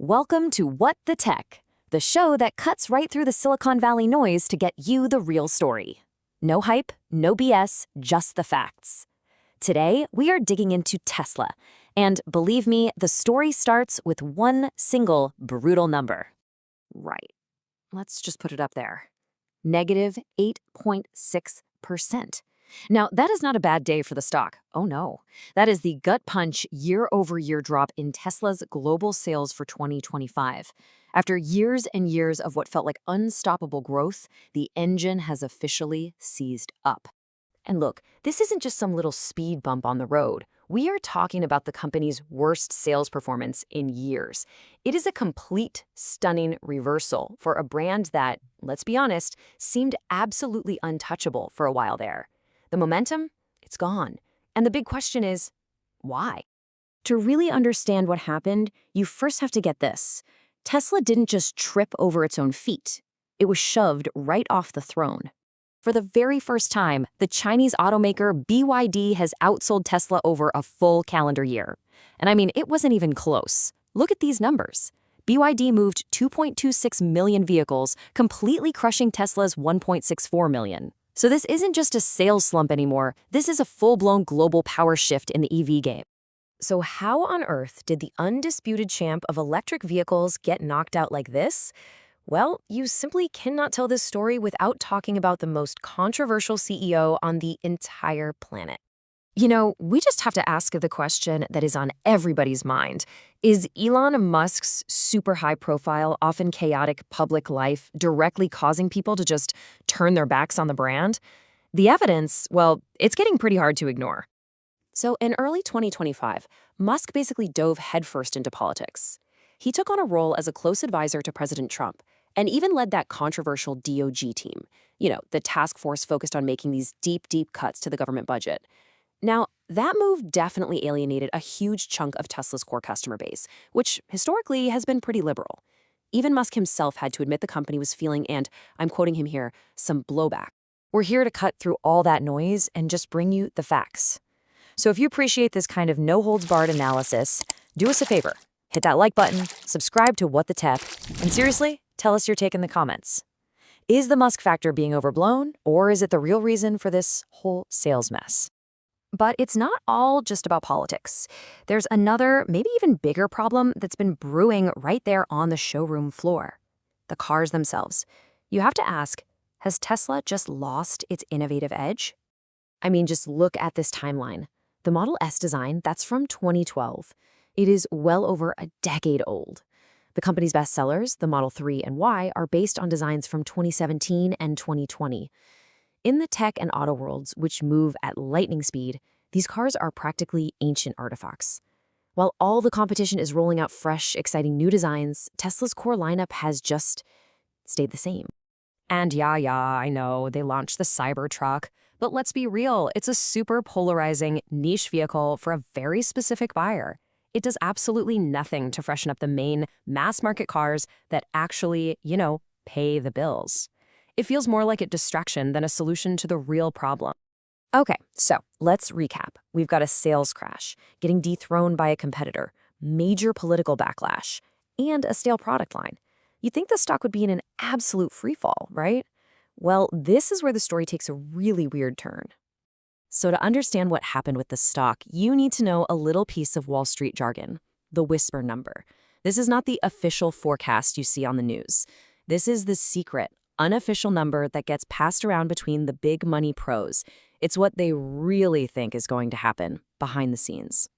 Welcome to What the Tech, the show that cuts right through the Silicon Valley noise to get you the real story. No hype, no BS, just the facts. Today, we are digging into Tesla, and believe me, the story starts with one single brutal number. Right. Let's just put it up there. Negative 8.6%. Now, that is not a bad day for the stock. Oh no. That is the gut punch year-over-year drop in Tesla's global sales for 2025. After years and years of what felt like unstoppable growth, the engine has officially seized up. And look, this isn't just some little speed bump on the road. We are talking about the company's worst sales performance in years. It is a complete, stunning reversal for a brand that, let's be honest, seemed absolutely untouchable for a while there. The momentum, it's gone. And the big question is, why? To really understand what happened, you first have to get this. Tesla didn't just trip over its own feet. It was shoved right off the throne. For the very first time, the Chinese automaker BYD has outsold Tesla over a full calendar year. And I mean, it wasn't even close. Look at these numbers. BYD moved 2.26 million vehicles, completely crushing Tesla's 1.64 million. So this isn't just a sales slump anymore, this is a full-blown global power shift in the EV game. So how on earth did the undisputed champ of electric vehicles get knocked out like this? Well, you simply cannot tell this story without talking about the most controversial CEO on the entire planet. You know, we just have to ask the question that is on everybody's mind. Is Elon Musk's super high-profile, often chaotic public life directly causing people to just turn their backs on the brand? The evidence, well, it's getting pretty hard to ignore. So in early 2025, Musk basically dove headfirst into politics. He took on a role as a close advisor to President Trump and even led that controversial DOJ team, the task force focused on making these deep cuts to the government budget. Now, that move definitely alienated a huge chunk of Tesla's core customer base, which historically has been pretty liberal. Even Musk himself had to admit the company was feeling, and I'm quoting him here, some blowback. We're here to cut through all that noise and just bring you the facts. So if you appreciate this kind of no-holds-barred analysis, do us a favor. Hit that like button, subscribe to What the Tech, and seriously, tell us your take in the comments. Is the Musk factor being overblown, or is it the real reason for this whole sales mess? But it's not all just about politics. There's another, maybe even bigger problem that's been brewing right there on the showroom floor. The cars themselves. You have to ask, has Tesla just lost its innovative edge? I mean, just look at this timeline. The Model S design, that's from 2012. It is well over a decade old. The company's best sellers, the Model 3 and Y, are based on designs from 2017 and 2020. In the tech and auto worlds, which move at lightning speed, these cars are practically ancient artifacts. While all the competition is rolling out fresh, exciting new designs, Tesla's core lineup has just stayed the same. And yeah, I know, they launched the Cybertruck, but let's be real, it's a super polarizing niche vehicle for a very specific buyer. It does absolutely nothing to freshen up the main mass-market cars that actually, pay the bills. It feels more like a distraction than a solution to the real problem. Okay, so let's recap. We've got a sales crash, getting dethroned by a competitor, major political backlash, and a stale product line. You'd think the stock would be in an absolute freefall, right? Well, this is where the story takes a really weird turn. So to understand what happened with the stock, you need to know a little piece of Wall Street jargon, the whisper number. This is not the official forecast you see on the news. This is the secret, unofficial number that gets passed around between the big money pros. It's what they really think is going to happen behind the scenes.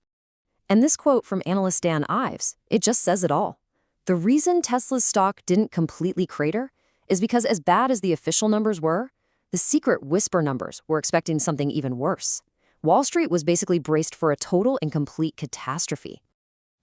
And this quote from analyst Dan Ives, it just says it all. The reason Tesla's stock didn't completely crater is because as bad as the official numbers were, the secret whisper numbers were expecting something even worse. Wall Street was basically braced for a total and complete catastrophe.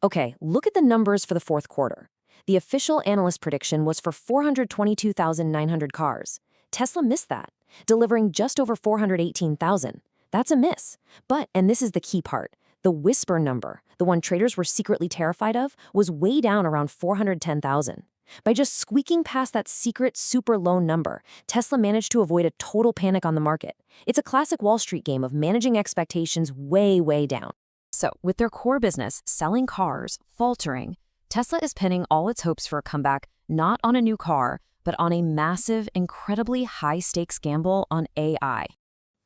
Okay, look at the numbers for the fourth quarter. The official analyst prediction was for 422,900 cars. Tesla missed that, delivering just over 418,000. That's a miss. But, and this is the key part, the whisper number, the one traders were secretly terrified of, was way down around 410,000. By just squeaking past that secret super low number, Tesla managed to avoid a total panic on the market. It's a classic Wall Street game of managing expectations way down. So, with their core business, selling cars, faltering, Tesla is pinning all its hopes for a comeback not on a new car, but on a massive, incredibly high-stakes gamble on AI.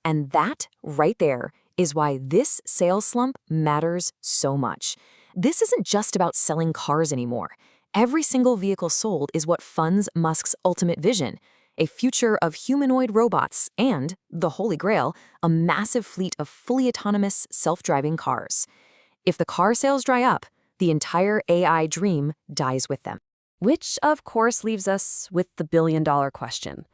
And that, right there, is why this sales slump matters so much. This isn't just about selling cars anymore. Every single vehicle sold is what funds Musk's ultimate vision, a future of humanoid robots and, the Holy Grail, a massive fleet of fully autonomous, self-driving cars. If the car sales dry up, the entire AI dream dies with them. Which, of course, leaves us with the billion-dollar question.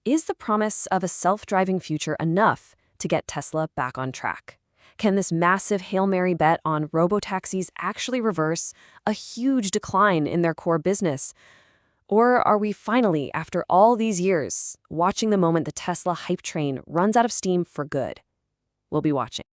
Is the promise of a self-driving future enough to get Tesla back on track? Can this massive Hail Mary bet on robotaxis actually reverse a huge decline in their core business? Or are we finally, after all these years, watching the moment the Tesla hype train runs out of steam for good? We'll be watching.